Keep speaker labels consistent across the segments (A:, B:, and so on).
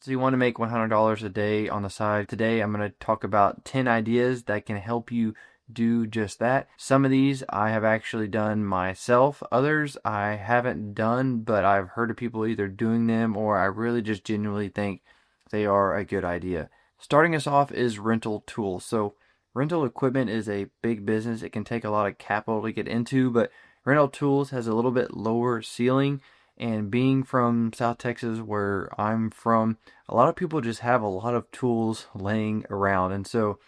A: So you want to make $100 a day on the side. Today I'm going to talk about 10 ideas that can help you do just that. Some of these I have actually done myself. Others I haven't done, but I've heard of people either doing them or I really just genuinely think they are a good idea. Starting us off is rental tools. So rental equipment is a big business. It can take a lot of capital to get into, but rental tools has a little bit lower ceiling. And being from South Texas, where I'm from, a lot of people just have a lot of tools laying around. And so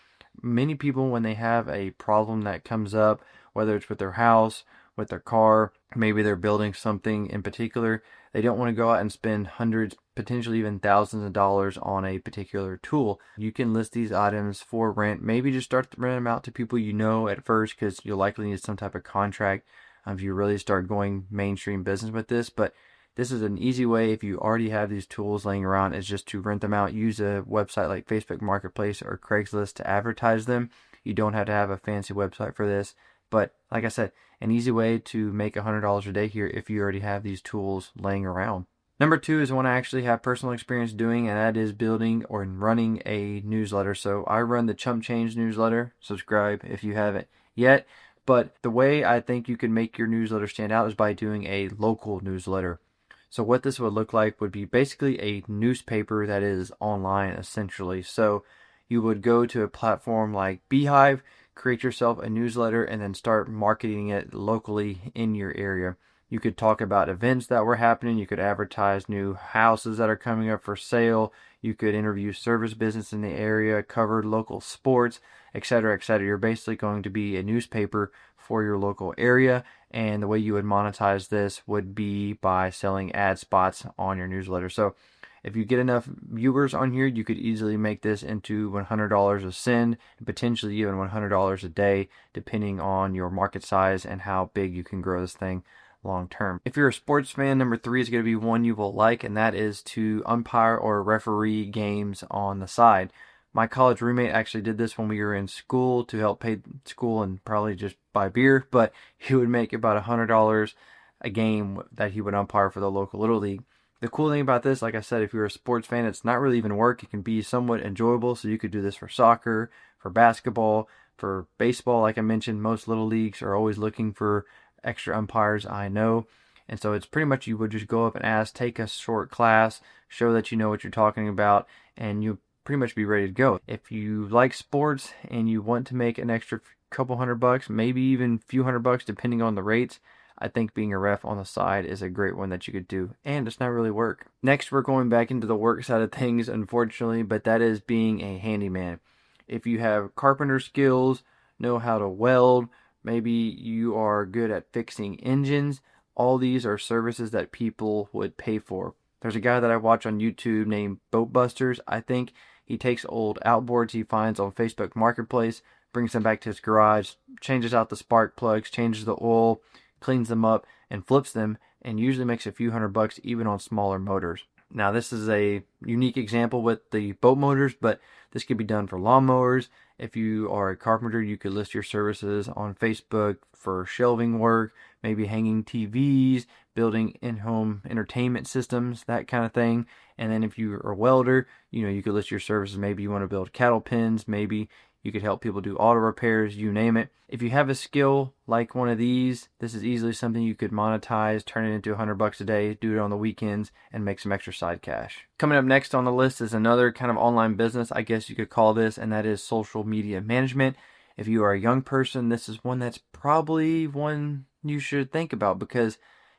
A: many people, when they have a problem that comes up, whether it's with their house, with their car, maybe they're building something in particular, they don't want to go out and spend hundreds, potentially even thousands of dollars on a particular tool. You can list these items for rent. Maybe just start to rent them out to people you know at first, because you'll likely need some type of contract if you really start going mainstream business with this. But this is an easy way, if you already have these tools laying around, is just to rent them out. Use a website like Facebook Marketplace or Craigslist to advertise them. You don't have to have a fancy website for this. But like I said, an easy way to make $100 a day here if you already have these tools laying around. Number two is one I actually have personal experience doing, and that is building or running a newsletter. So I run the Chump Change newsletter. Subscribe if you haven't yet. But the way I think you can make your newsletter stand out is by doing a local newsletter. So what this would look like would be basically a newspaper that is online, essentially. So you would go to a platform like Beehive, create yourself a newsletter, and then start marketing it locally in your area. You could talk about events that were happening. You could advertise new houses that are coming up for sale. You could interview service business in the area, cover local sports, etc., etc. You're basically going to be a newspaper for your local area, and the way you would monetize this would be by selling ad spots on your newsletter. So if you get enough viewers on here, you could easily make this into $100 a send, and potentially even $100 a day, depending on your market size and how big you can grow this thing long term. If you're a sports fan, number three is going to be one you will like, and that is to umpire or referee games on the side. My college roommate actually did this when we were in school to help pay school and probably just buy beer, but he would make about $100 a game that he would umpire for the local Little League. The cool thing about this, like I said, if you're a sports fan, it's not really even work. It can be somewhat enjoyable, so you could do this for soccer, for basketball, for baseball. Like I mentioned, most Little Leagues are always looking for extra umpires, I know. And so it's pretty much you would just go up and ask, take a short class, show that you know what you're talking about, and you pretty much be ready to go. If you like sports and you want to make an extra couple $100, maybe even a few $100 depending on the rates, I think being a ref on the side is a great one that you could do, and it's not really work. Next, we're going back into the work side of things, unfortunately, but that is being a handyman. If you have carpenter skills, know how to weld, maybe you are good at fixing engines, all these are services that people would pay for. There's a guy that I watch on YouTube named Boat Busters, I think. He takes old outboards he finds on Facebook Marketplace, brings them back to his garage, changes out the spark plugs, changes the oil, cleans them up, and flips them, and usually makes a few $100 even on smaller motors. Now, this is a unique example with the boat motors, but this could be done for lawnmowers. If you are a carpenter, you could list your services on Facebook for shelving work, maybe hanging TVs, building in-home entertainment systems, that kind of thing. And then if you're a welder, you could list your services. Maybe you want to build cattle pens, maybe you could help people do auto repairs, you name it. If you have a skill like one of these, this is easily something you could monetize, turn it into $100 a day, do it on the weekends, and make some extra side cash. Coming up next on the list is another kind of online business, I guess you could call this, and that is social media management. If you are a young person, this is one that's probably one you should think about, because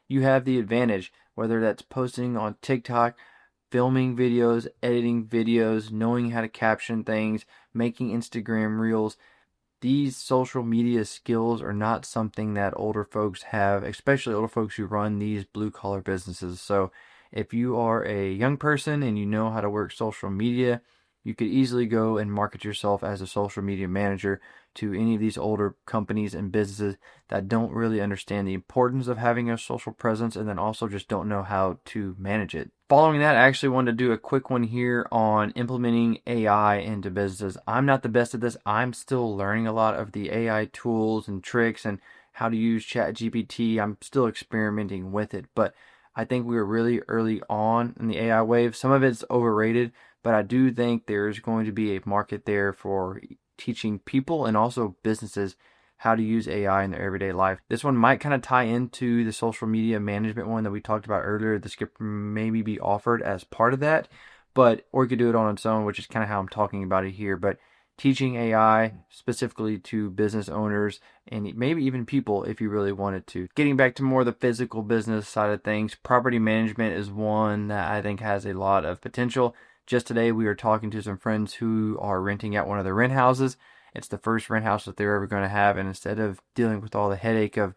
A: you have the advantage, whether that's posting on TikTok, filming videos, editing videos, knowing how to caption things, making Instagram reels. These social media skills are not something that older folks have, especially older folks who run these blue collar businesses. So if you are a young person and you know how to work social media, you could easily go and market yourself as a social media manager to any of these older companies and businesses that don't really understand the importance of having a social presence, and then also just don't know how to manage it. Following that, I actually wanted to do a quick one here on implementing AI into businesses. I'm not the best at this. I'm still learning a lot of the AI tools and tricks and how to use ChatGPT. I'm still experimenting with it, but I think we were really early on in the AI wave. Some of it's overrated, but I do think there's going to be a market there for teaching people and also businesses how to use AI in their everyday life. This one might kind of tie into the social media management one that we talked about earlier. This could maybe be offered as part of that, or you could do it on its own, which is kind of how I'm talking about it here. But teaching AI specifically to business owners and maybe even people if you really wanted to. Getting back to more of the physical business side of things, property management is one that I think has a lot of potential. Just today we were talking to some friends who are renting out one of their rent houses. It's the first rent house that they're ever going to have, and instead of dealing with all the headache of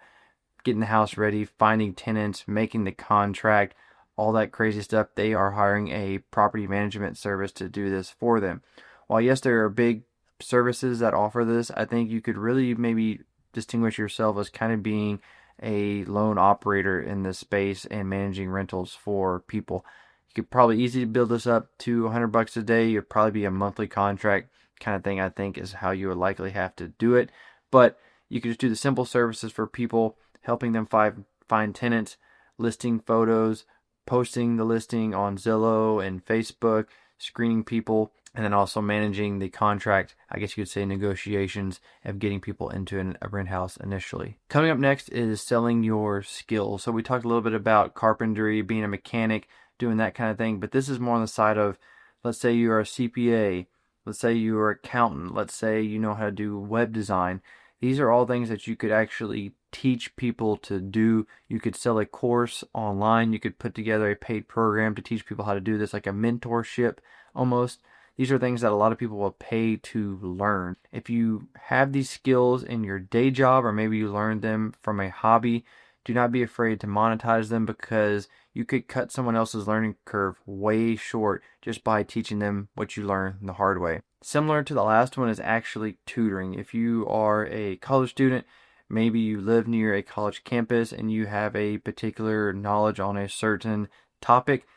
A: getting the house ready, finding tenants, making the contract, all that crazy stuff, they are hiring a property management service to do this for them. While yes, there are big services that offer this, I think you could really maybe distinguish yourself as kind of being a lone operator in this space and managing rentals for people. You could probably easily build this up to $100 a day. It'd probably be a monthly contract kind of thing, I think, is how you would likely have to do it. But you could just do the simple services for people, helping them find tenants, listing photos, posting the listing on Zillow and Facebook, screening people, and then also managing the contract, I guess you could say negotiations of getting people into a rent house initially. Coming up next is selling your skills. So we talked a little bit about carpentry, being a mechanic, doing that kind of thing, but this is more on the side of, let's say you're a CPA, let's say you're an accountant, let's say you know how to do web design. These are all things that you could actually teach people to do. You could sell a course online. You could put together a paid program to teach people how to do this, like a mentorship almost. These are things that a lot of people will pay to learn. If you have these skills in your day job, or maybe you learned them from a hobby, do not be afraid to monetize them, because you could cut someone else's learning curve way short just by teaching them what you learned the hard way. Similar to the last one is actually tutoring. If you are a college student, maybe you live near a college campus and you have a particular knowledge on a certain topic,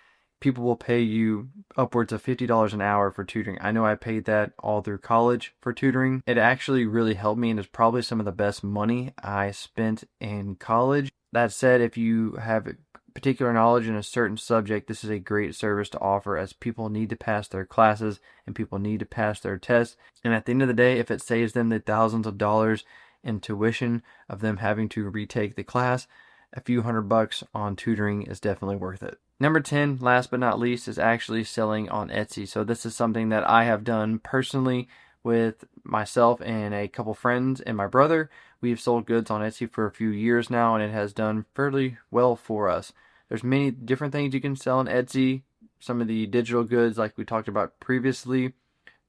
A: people will pay you upwards of $50 an hour for tutoring. I know I paid that all through college for tutoring. It actually really helped me and is probably some of the best money I spent in college. That said, if you have particular knowledge in a certain subject, this is a great service to offer, as people need to pass their classes and people need to pass their tests. And at the end of the day, if it saves them the thousands of dollars in tuition of them having to retake the class, a few $100 on tutoring is definitely worth it. Number 10, last but not least, is actually selling on Etsy. So this is something that I have done personally with myself and a couple friends and my brother. We've sold goods on Etsy for a few years now, and it has done fairly well for us. There's many different things you can sell on Etsy. Some of the digital goods like we talked about previously,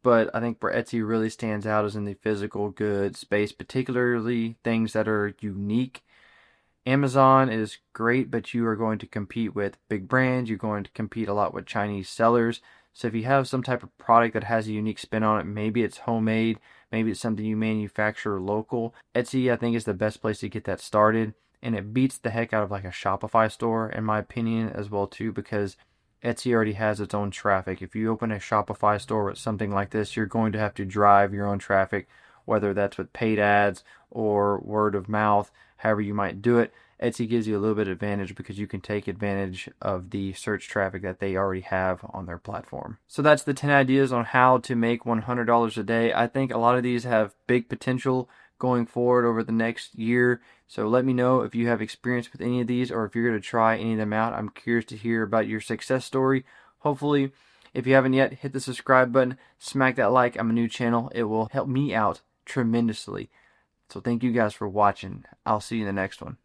A: but I think where Etsy really stands out is in the physical goods space, particularly things that are unique. Amazon is great, but you are going to compete with big brands. You're going to compete a lot with Chinese sellers. So if you have some type of product that has a unique spin on it, maybe it's homemade, maybe it's something you manufacture local, Etsy, I think, is the best place to get that started. And it beats the heck out of like a Shopify store, in my opinion, as well too, because Etsy already has its own traffic. If you open a Shopify store with something like this, you're going to have to drive your own traffic, whether that's with paid ads or word of mouth, however you might do it. Etsy gives you a little bit of advantage because you can take advantage of the search traffic that they already have on their platform. So that's the 10 ideas on how to make $100 a day. I think a lot of these have big potential going forward over the next year. So let me know if you have experience with any of these, or if you're going to try any of them out. I'm curious to hear about your success story. Hopefully, if you haven't yet, hit the subscribe button, smack that like. I'm a new channel. It will help me out tremendously. So thank you guys for watching. I'll see you in the next one.